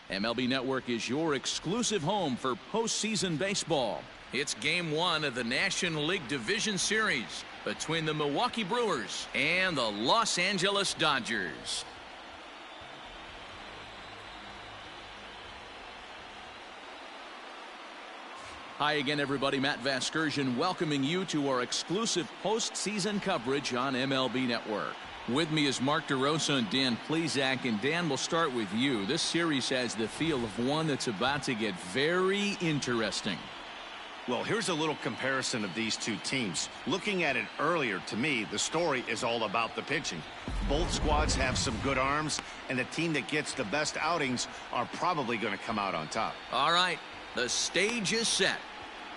MLB Network is your exclusive home for postseason baseball. It's Game 1 of the National League Division Series between the Milwaukee Brewers and the Los Angeles Dodgers. Hi again, everybody. Matt Vasgersian welcoming you to our exclusive postseason coverage on MLB Network. With me is Mark DeRosa and Dan Plesac. And Dan, we'll start with you. This series has the feel of one that's about to get very interesting. Well, here's a little comparison of these two teams. Looking at it earlier, to me, the story is all about the pitching. Both squads have some good arms, and the team that gets the best outings are probably going to come out on top. All right, the stage is set.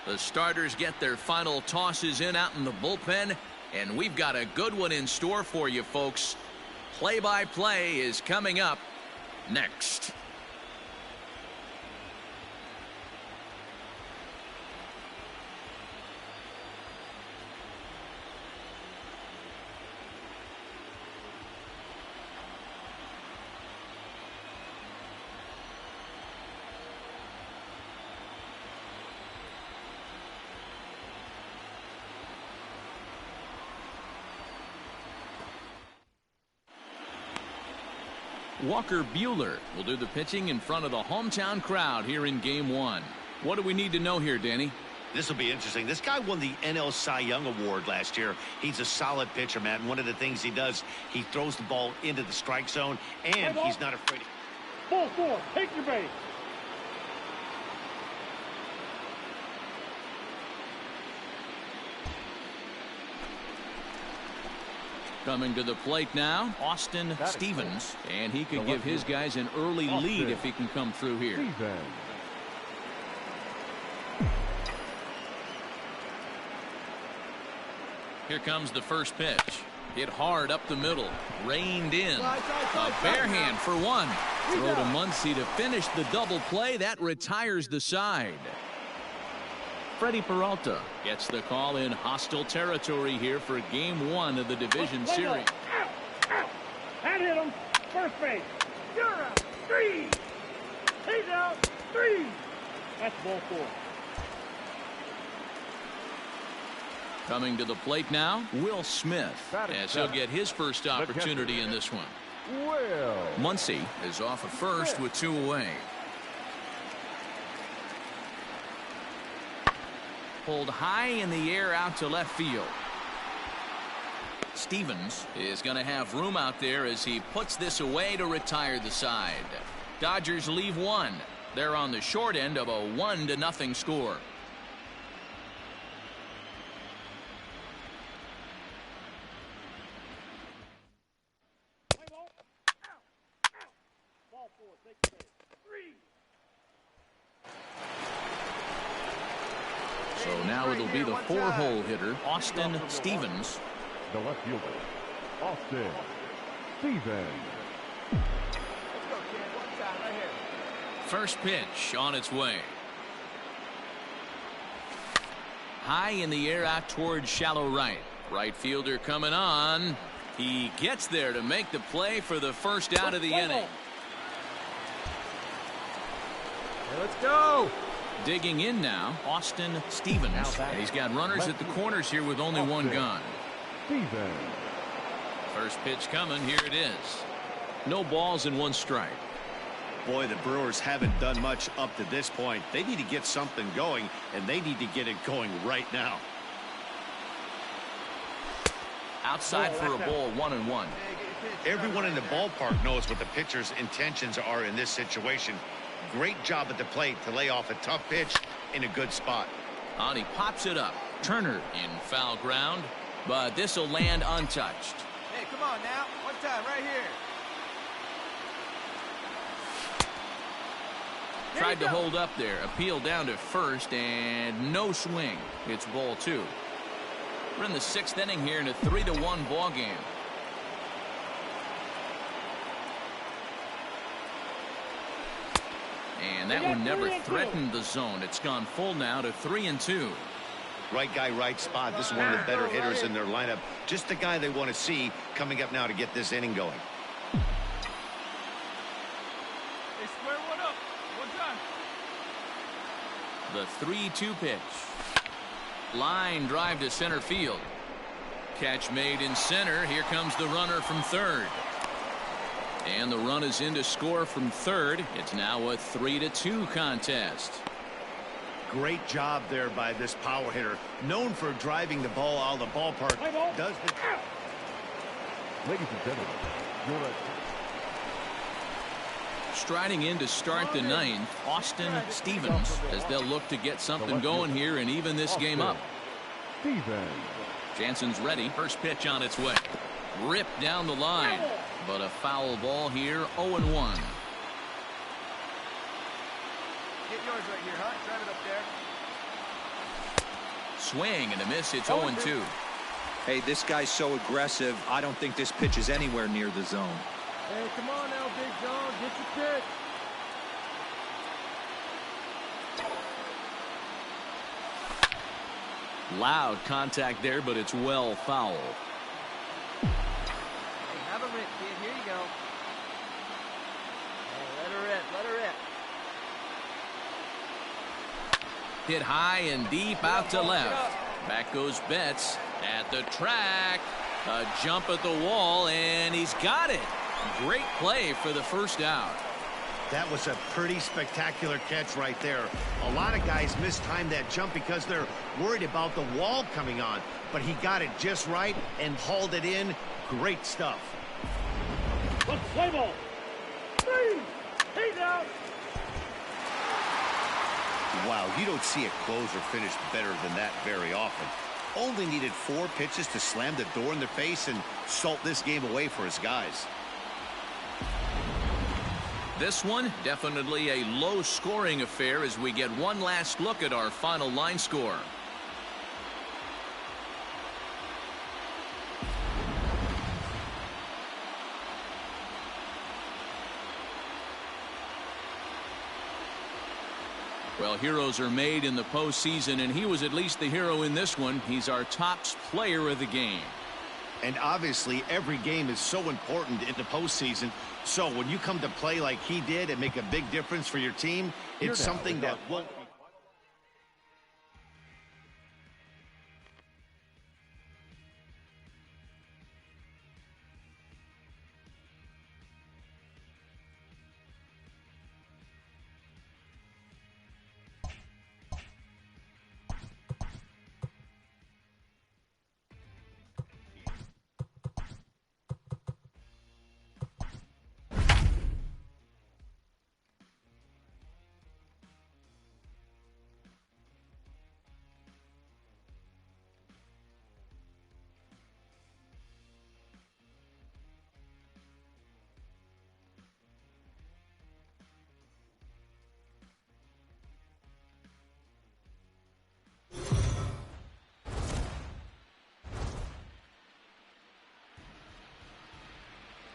The starters get their final tosses in out in the bullpen, and we've got a good one in store for you, folks. Play-by-play is coming up next. Walker Buehler will do the pitching in front of the hometown crowd here in Game 1. What do we need to know here, Danny? This will be interesting. This guy won the NL Cy Young Award last year. He's a solid pitcher, man. One of the things he does, he throws the ball into the strike zone, and he's not afraid. Ball 4, take your base. Coming to the plate now, Austin Stevens, and he could give his guys an early lead if he can come through here. Here comes the first pitch. Hit hard up the middle, reined in. A bare hand for one. Throw to Muncy to finish the double play. That retires the side. Freddie Peralta gets the call in hostile territory here for Game 1 of the division series. That hit him. First base. You're out. 3. He's out. 3. That's ball 4. Coming to the plate now, Will Smith, as he'll get his first opportunity in this one. Muncy is off at first with 2 away. Pulled high in the air out to left field. Stevens is going to have room out there as he puts this away to retire the side. Dodgers leave 1. They're on the short end of a 1-0 score. Ball 4, take your base. 3. So now it'll be the 4-hole hitter, Austin Stevens. The left fielder, Austin Stevens. Let's go, kid. One time right here. First pitch on its way. High in the air out towards shallow right. Right fielder coming on. He gets there to make the play for the first out of the inning. Hey, let's go. Digging in now, Austin Stevens. He's got runners at the corners here with only 1 gone. First pitch coming. Here it is. No balls and 1 strike. Boy, the Brewers haven't done much up to this point. They need to get something going, and they need to get it going right now. Outside for a ball, 1-1. Everyone in the ballpark knows what the pitcher's intentions are in this situation. Great job at the plate to lay off a tough pitch in a good spot. And he pops it up. Turner in foul ground, but this will land untouched. Hey, come on now. One time right here. Tried to hold up there. Appeal down to first, and no swing. It's ball 2. We're in the 6th inning here in a 3-1 ball game. And that one never threatened the zone. It's gone full now to 3-2. Right guy, right spot. This is one of the better hitters in their lineup. Just the guy they want to see coming up now to get this inning going. They square one up. One time. The 3-2 pitch. Line drive to center field. Catch made in center. Here comes the runner from third. And the run is in to score from third. It's now a 3-2 contest. Great job there by this power hitter. Known for driving the ball out of the ballpark. Does the... Ladies and gentlemen, your Striding in to start the 9th, Austin Stevens, as they'll look to get something going here and even this game up. Stevens. Jansen's ready. First pitch on its way. Ripped down the line. But a foul ball here, 0-1. Get yours right here, huh? Drive it up there. Swing and a miss. It's 0-2. Hey, this guy's so aggressive, I don't think this pitch is anywhere near the zone. Hey, come on now, Big John. Get your pitch. Loud contact there, but it's well foul. Hey, have a rip, kid. Here you go. Hey, let her rip. Let her rip. Hit high and deep out to left. Back goes Betts at the track. A jump at the wall, and he's got it. Great play for the first out. That was a pretty spectacular catch right there. A lot of guys mistime that jump because they're worried about the wall coming on. But he got it just right and hauled it in. Great stuff. Let's play ball. 3. He's out. Wow, you don't see a closer finish better than that very often. Only needed 4 pitches to slam the door in their face and salt this game away for his guys. This one, definitely a low-scoring affair as we get one last look at our final line score. Well, heroes are made in the postseason, and he was at least the hero in this one. He's our top player of the game. And obviously, every game is so important in the postseason. So when you come to play like he did and make a big difference for your team, it's something that won't be.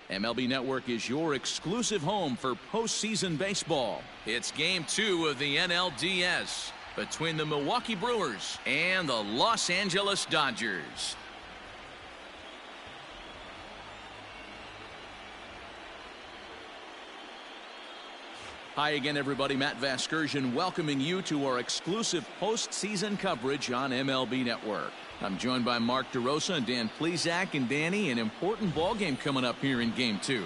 MLB Network is your exclusive home for postseason baseball. It's Game 2 of the NLDS between the Milwaukee Brewers and the Los Angeles Dodgers. Hi again, everybody. Matt Vasgersian welcoming you to our exclusive postseason coverage on MLB Network. I'm joined by Mark DeRosa and Dan Plesac, and Danny, an important ball game coming up here in Game 2.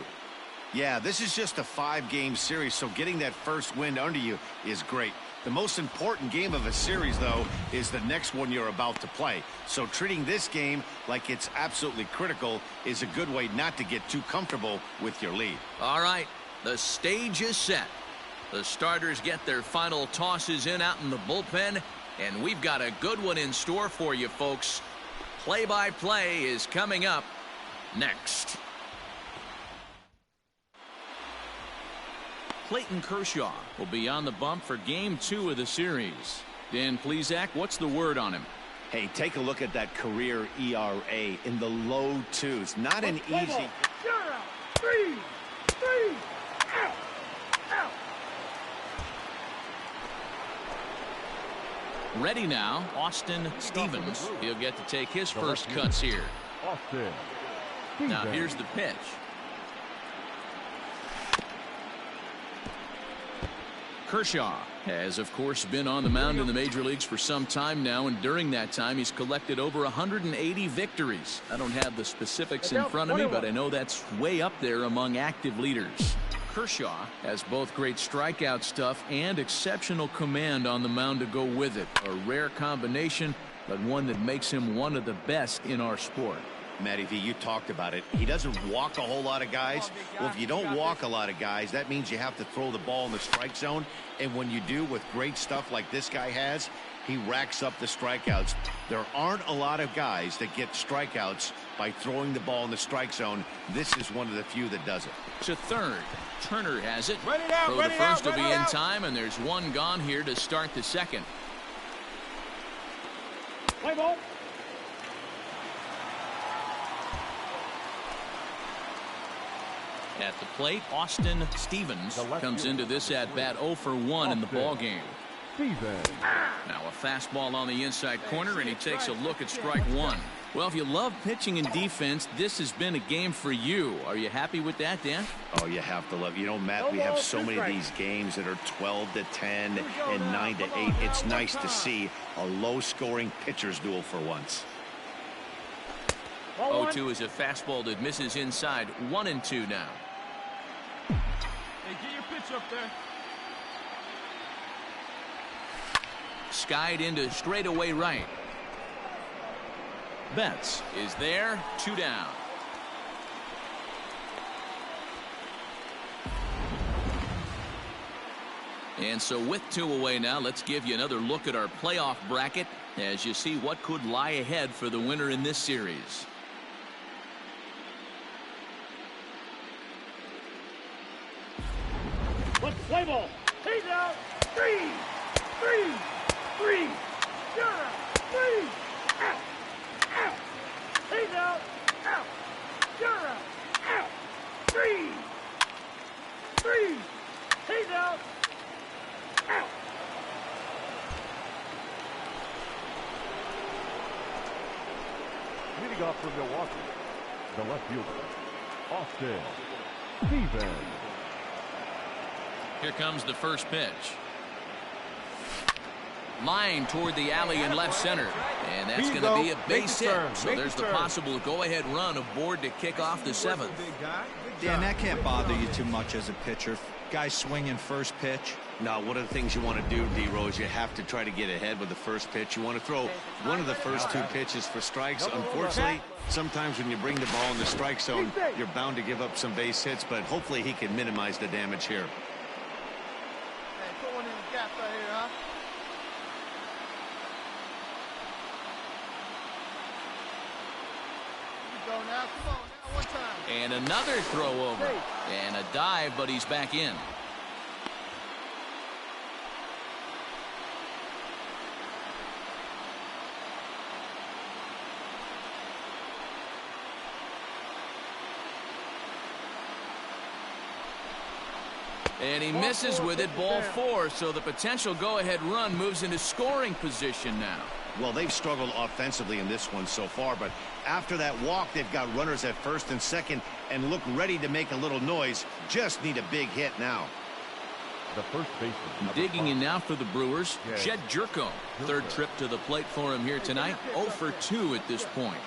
Yeah, this is just a 5-game series, so getting that first win under you is great. The most important game of a series, though, is the next one you're about to play. So treating this game like it's absolutely critical is a good way not to get too comfortable with your lead. All right, the stage is set. The starters get their final tosses in out in the bullpen, and we've got a good one in store for you folks. Play-by-play is coming up next. Clayton Kershaw will be on the bump for Game 2 of the series. Dan Plesac, what's the word on him? Hey, take a look at that career ERA in the low twos. Not an easy. Three, out, out. Ready now, Austin Stevens. He'll get to take his first cuts here. Austin. Now here's the pitch. Kershaw has, of course, been on the mound in the major leagues for some time now, and during that time he's collected over 180 victories. I don't have the specifics in front of me, but I know that's way up there among active leaders. Kershaw has both great strikeout stuff and exceptional command on the mound to go with it. A rare combination, but one that makes him one of the best in our sport. Matty V, you talked about it. He doesn't walk a whole lot of guys. Well, if you don't walk a lot of guys, that means you have to throw the ball in the strike zone. And when you do, with great stuff like this guy has, he racks up the strikeouts. There aren't a lot of guys that get strikeouts by throwing the ball in the strike zone. This is one of the few that does it. To third, Turner has it. Run it out, Throw run to it out, first will run be it in out. time, and there's one gone here to start the second. Play ball. At the plate, Austin Stevens comes into this at-bat 0 for 1 in the ball game. Stevens. Now a fastball on the inside corner, and he takes a look at strike one. Well, if you love pitching and defense, this has been a game for you. Are you happy with that, Dan? Oh, you have to love. You know, Matt, we have so many of these games that are 12 to 10 and 9 to 8. It's nice to see a low-scoring pitcher's duel for once. 0-2 is a fastball that misses inside. 1-2 now. Hey, get your pitch up there. Skied into straightaway right. Betts is there. 2 down. And so with 2 away now, let's give you another look at our playoff bracket as you see what could lie ahead for the winner in this series. Let's play ball. He's out. 3, 0. Out. Out. He's out. Out. 0. Out. 3. He's out. Out. Leading off from Milwaukee, the left fielder, Austin Stevens. Here comes the first pitch. Line toward the alley in left center. And that's going to be a base hit. So there's the possible go-ahead run aboard to kick off the 7th. Dan, that can't bother you too much as a pitcher. Guy swinging first pitch. Now, one of the things you want to do, D-Rose, you have to try to get ahead with the first pitch. You want to throw one of the first 2 pitches for strikes. Unfortunately, sometimes when you bring the ball in the strike zone, you're bound to give up some base hits, but hopefully he can minimize the damage here. Hey, put one in the gap right here, huh? Here we go now. Come on, now, one time. And another throw over. And a dive, but he's back in. And he misses with it, ball 4, so the potential go-ahead run moves into scoring position now. Well, they've struggled offensively in this one so far, but after that walk, they've got runners at first and second and look ready to make a little noise. Just need a big hit now. The first baseman. Digging in now for the Brewers, Jed Jerko. Third trip to the plate for him here tonight. 0 for 2 at this point.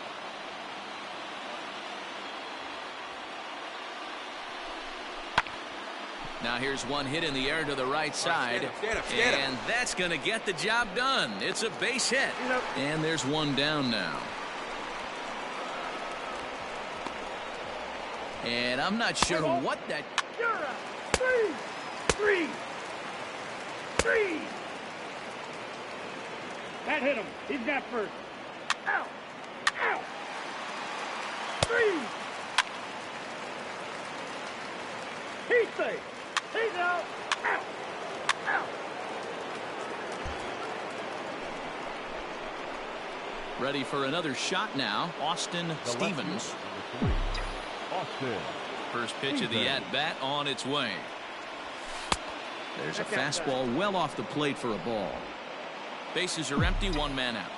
Now here's one hit in the air to the right side. And that's going to get the job done. It's a base hit. And there's one down now. And I'm not sure what that... 3. Three. That hit him. He's got first. Out. Out. Three. He's safe. He's out. Out. Out. Ready for another shot now. Austin Stevens. Austin. First pitch of the at-bat on its way. There's a fastball well off the plate for a ball. Bases are empty, one man out.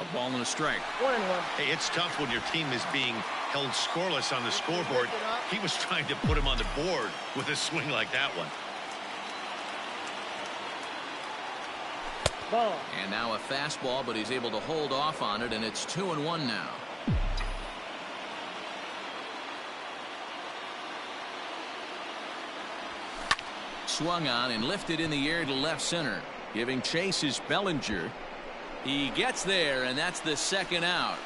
A ball and a strike. 1-1. Hey, it's tough when your team is being held scoreless on the scoreboard. He was trying to put him on the board with a swing like that one. Ball. And now a fastball, but he's able to hold off on it, and it's 2-1 now. Swung on and lifted in the air to left center. Giving chase is Bellinger. He gets there, and that's the second out.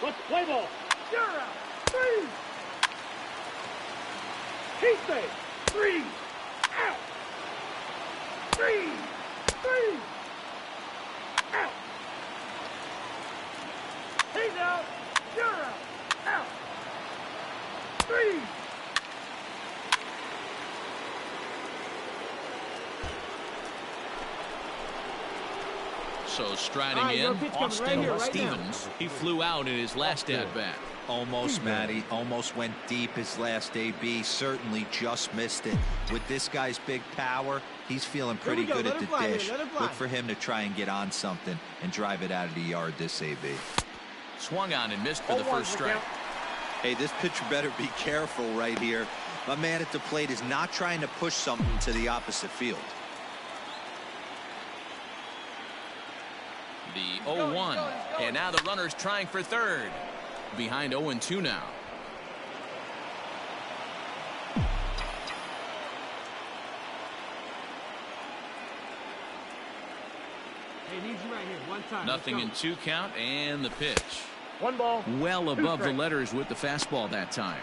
Let's play ball. You're out. Three. He's safe. Three. Out. Three. Three. Out. He's out. You're out. Out. Three. So striding in, Austin Stevens. He flew out in his last at-bat. Almost, Matty. Almost went deep his last AB. Certainly just missed it. With this guy's big power, he's feeling pretty good at the dish. Look for him to try and get on something and drive it out of the yard this AB. Swung on and missed for the first strike. Hey, this pitcher better be careful right here. My man at the plate is not trying to push something to the opposite field. The 0-1. And now the runner's trying for third. Behind 0-2 now. Hey, need you right here. One time. Nothing in 2 count, and the pitch. 1 ball. Well above the letters with the fastball that time.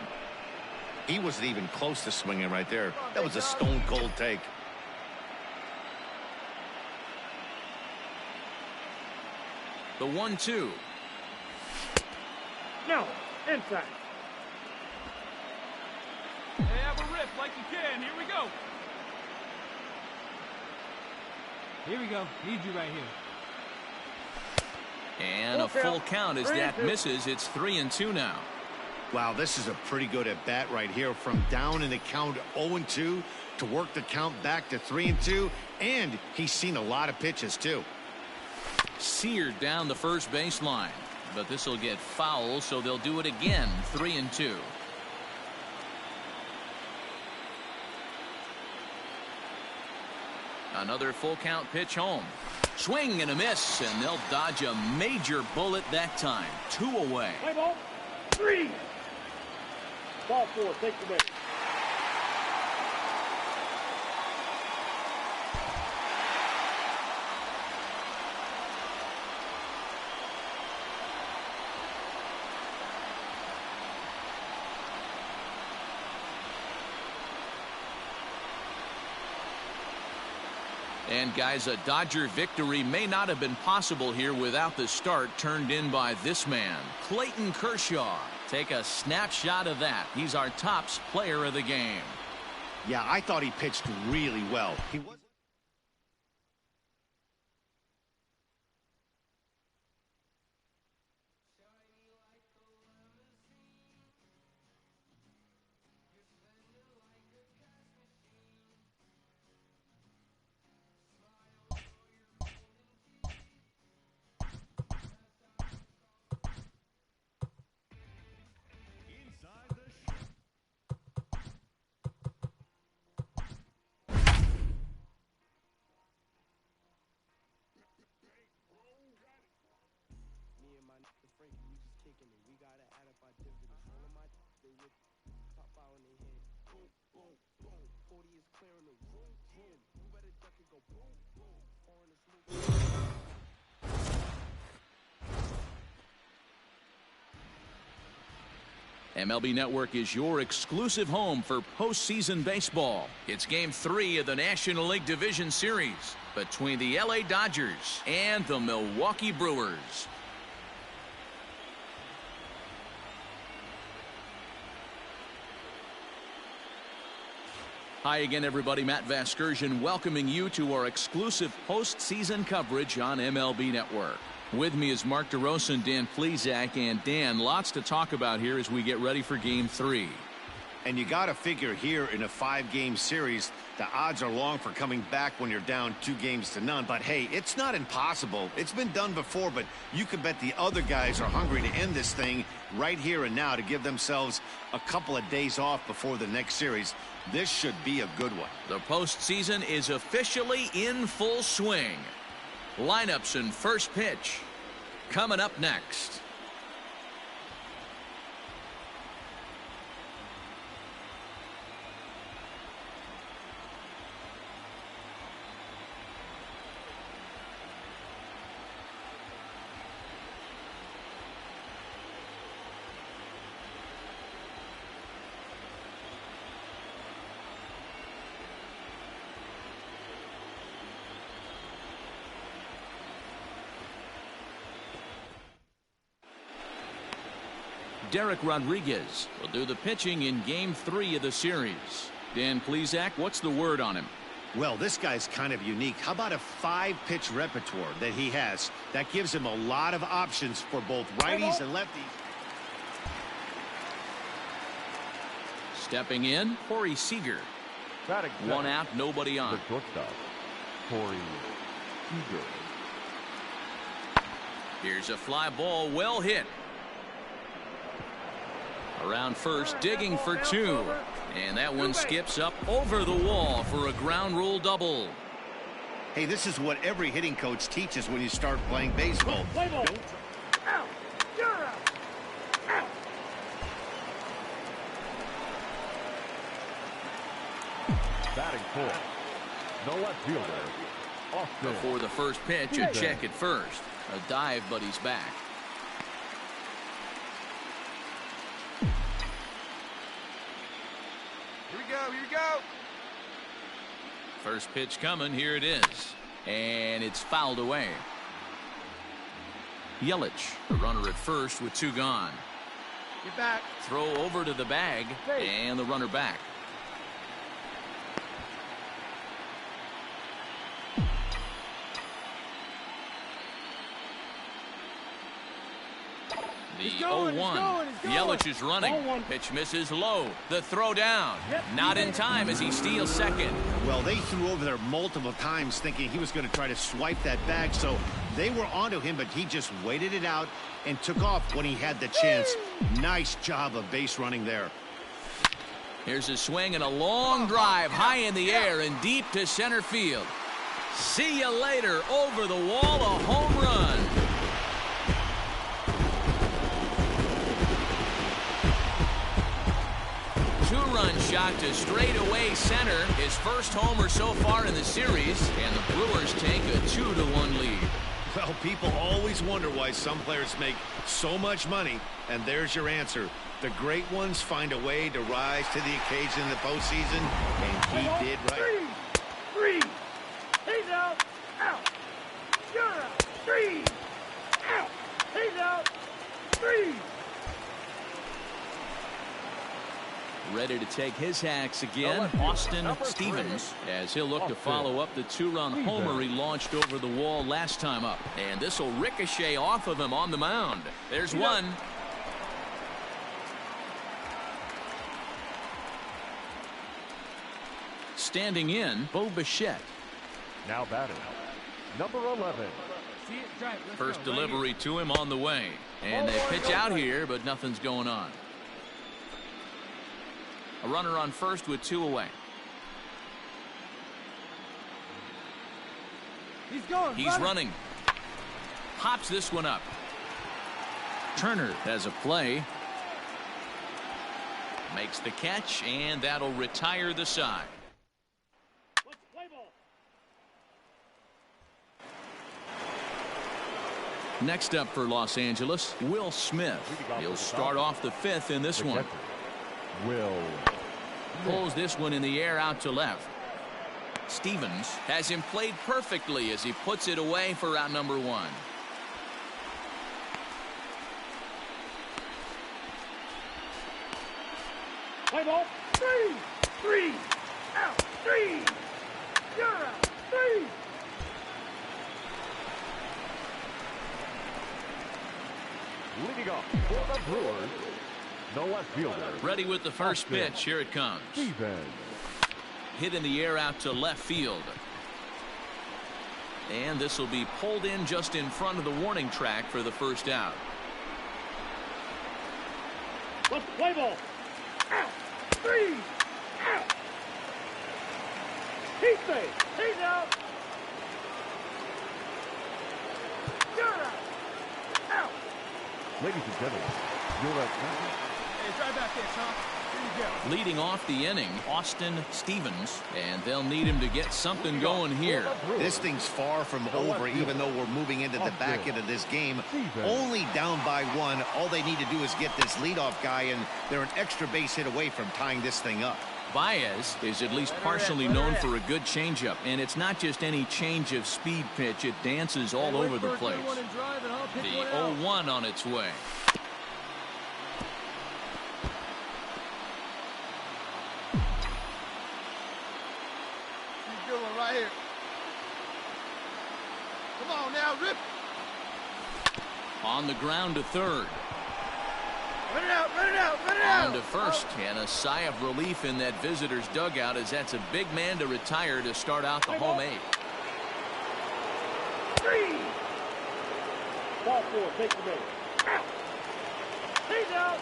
He wasn't even close to swinging right there. That was a stone cold take. The 1-2. No. Inside. Hey, have a rip like you can. Here we go. Here we go. Need you right here. And a full count as that misses. It's 3-2 now. Wow, this is a pretty good at bat right here. From down in the count 0-2 to work the count back to 3-2. And he's seen a lot of pitches, too. Seared down the first baseline. But this will get foul, so they'll do it again. 3-2. Another full count pitch home. Swing and a miss, and they'll dodge a major bullet that time. 2 away. Play ball. 3. Ball 4. Take the base. And guys, a Dodger victory may not have been possible here without the start turned in by this man, Clayton Kershaw. Take a snapshot of that. He's our top player of the game. Yeah, I thought he pitched really well. He was. MLB Network is your exclusive home for postseason baseball. It's Game 3 of the National League Division Series between the LA Dodgers and the Milwaukee Brewers. Hi again, everybody. Matt Vasgersian welcoming you to our exclusive postseason coverage on MLB Network. With me is Mark DeRosa and Dan Plesac. And Dan, lots to talk about here as we get ready for Game 3. And you got to figure here in a 5-game series, the odds are long for coming back when you're down 2-0. But hey, it's not impossible. It's been done before, but you can bet the other guys are hungry to end this thing right here and now to give themselves a couple of days off before the next series. This should be a good one. The postseason is officially in full swing. Lineups and first pitch coming up next. Derek Rodriguez will do the pitching in Game 3 of the series. Dan Plesac, what's the word on him? Well, this guy's kind of unique. How about a 5-pitch repertoire that he has? That gives him a lot of options for both righties and lefties. Stepping in, Corey Seager. One out, nobody on. The shortstop, Corey Seager. Here's a fly ball, well hit. Around first, digging for 2. And that one skips up over the wall for a ground rule double. Hey, this is what every hitting coach teaches when you start playing baseball. Play ball. Out. You're out. Out. Batting fourth, the left fielder, Austin. Before the first pitch, a check at first. A dive, but he's back. Here we go. First pitch coming. Here it is. And it's fouled away. Yelich, the runner at first with 2 gone. Get back. Throw over to the bag. And the runner back. The 0-1. Yelich is running. Pitch misses low. The throw down. Not in time as he steals second. Well, they threw over there multiple times thinking he was going to try to swipe that bag, so they were onto him, but he just waited it out and took off when he had the chance. Nice job of base running there. Here's a swing and a long drive high in the air and deep to center field. See you later. Over the wall, a home run. Two-run shot to straightaway center. His first homer so far in the series, and the Brewers take a 2-1 lead. Well, people always wonder why some players make so much money, and there's your answer. The great ones find a way to rise to the occasion in the postseason, and he did right. 3. He's out. Out. You're out. 3. Out. He's out. 3. Ready to take his hacks again, Austin Stevens, as he'll look to follow up the 2-run homer he launched over the wall last time up. And this will ricochet off of him on the mound. There's one. Standing in, Bo Bichette. Now batting, number 11. First delivery to him on the way. And they pitch out here, but nothing's going on. A runner on first with 2 away. He's running. Pops this one up. Turner has a play. Makes the catch, and that'll retire the side. Next up for Los Angeles, Will Smith. He'll start off the fifth in this one. Will Pulls this one in the air out to left. Stevens has him played perfectly as he puts it away for out number one. Play ball. Three. Out. Three. You're out. Three. leading off for the Brewers, the left fielder. Ready with the first pitch. Here it comes. Stevens. Hit in the air out to left field. And this will be pulled in just in front of the warning track for the first out. Let's play ball. Out. Three. Out. He's safe. He's out. You're out. Out. Ladies and gentlemen, you're at Hey, drive back there, son. Here you go. Leading off the inning, Austin Stevens, and they'll need him to get something going here. This thing's far from over, even though we're moving into the back end of this game. Only down by one. All they need to do is get this leadoff guy, and they're an extra base hit away from tying this thing up. Baez is at least partially known for a good changeup, and it's not just any change of speed pitch. It dances all over the place. The 0-1 on its way. Good one right here. Come on now, rip. On the ground to third. Run it out, run it out, run it out. On to first, and a sigh of relief in that visitor's dugout as that's a big man to retire to start out the home eighth. Three. Ball four. Take the middle. Out. He's out.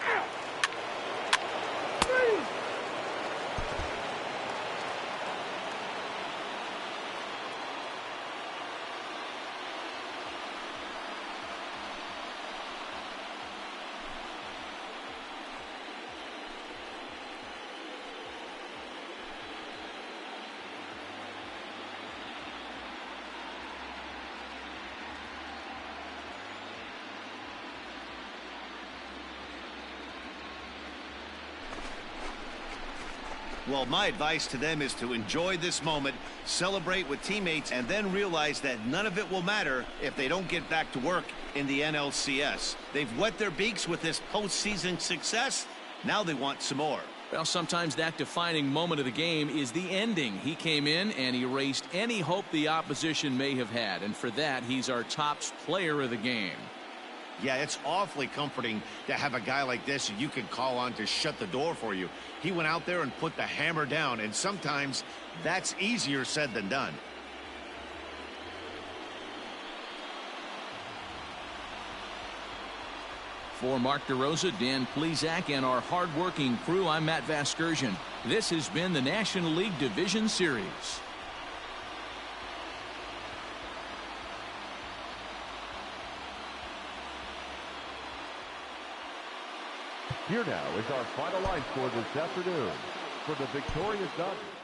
Out. Three. Well, my advice to them is to enjoy this moment, celebrate with teammates, and then realize that none of it will matter if they don't get back to work in the NLCS. They've wet their beaks with this postseason success. Now they want some more. Well, sometimes that defining moment of the game is the ending. He came in and erased any hope the opposition may have had, and for that, he's our top player of the game. Yeah, it's awfully comforting to have a guy like this you can call on to shut the door for you. He went out there and put the hammer down, and sometimes that's easier said than done. For Mark DeRosa, Dan Plesac, and our hard-working crew, I'm Matt Vasgersian. This has been the National League Division Series. Here now is our final line score this afternoon for the victorious Dodgers.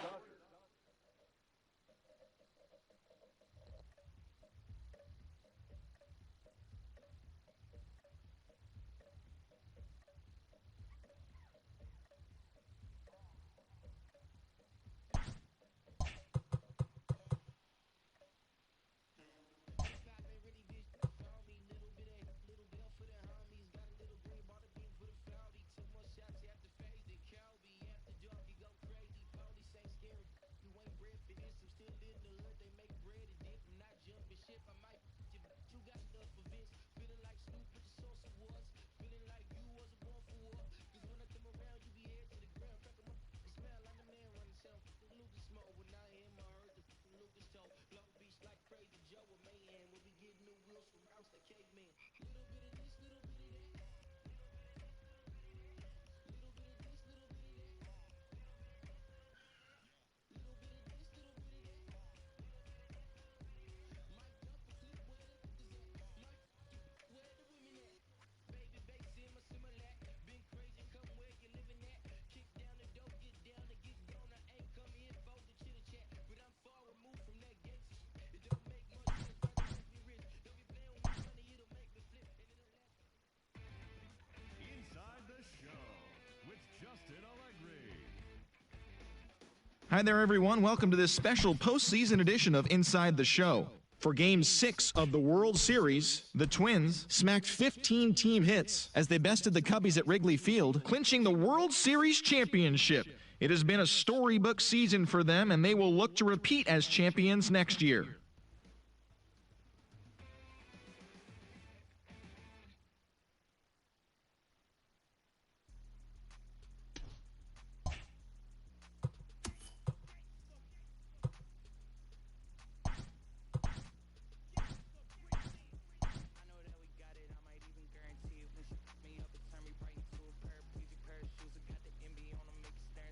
Hi there, everyone. Welcome to this special postseason edition of Inside the Show. For Game 6 of the World Series, the Twins smacked 15 team hits as they bested the Cubbies at Wrigley Field, clinching the World Series championship. It has been a storybook season for them, and they will look to repeat as champions next year.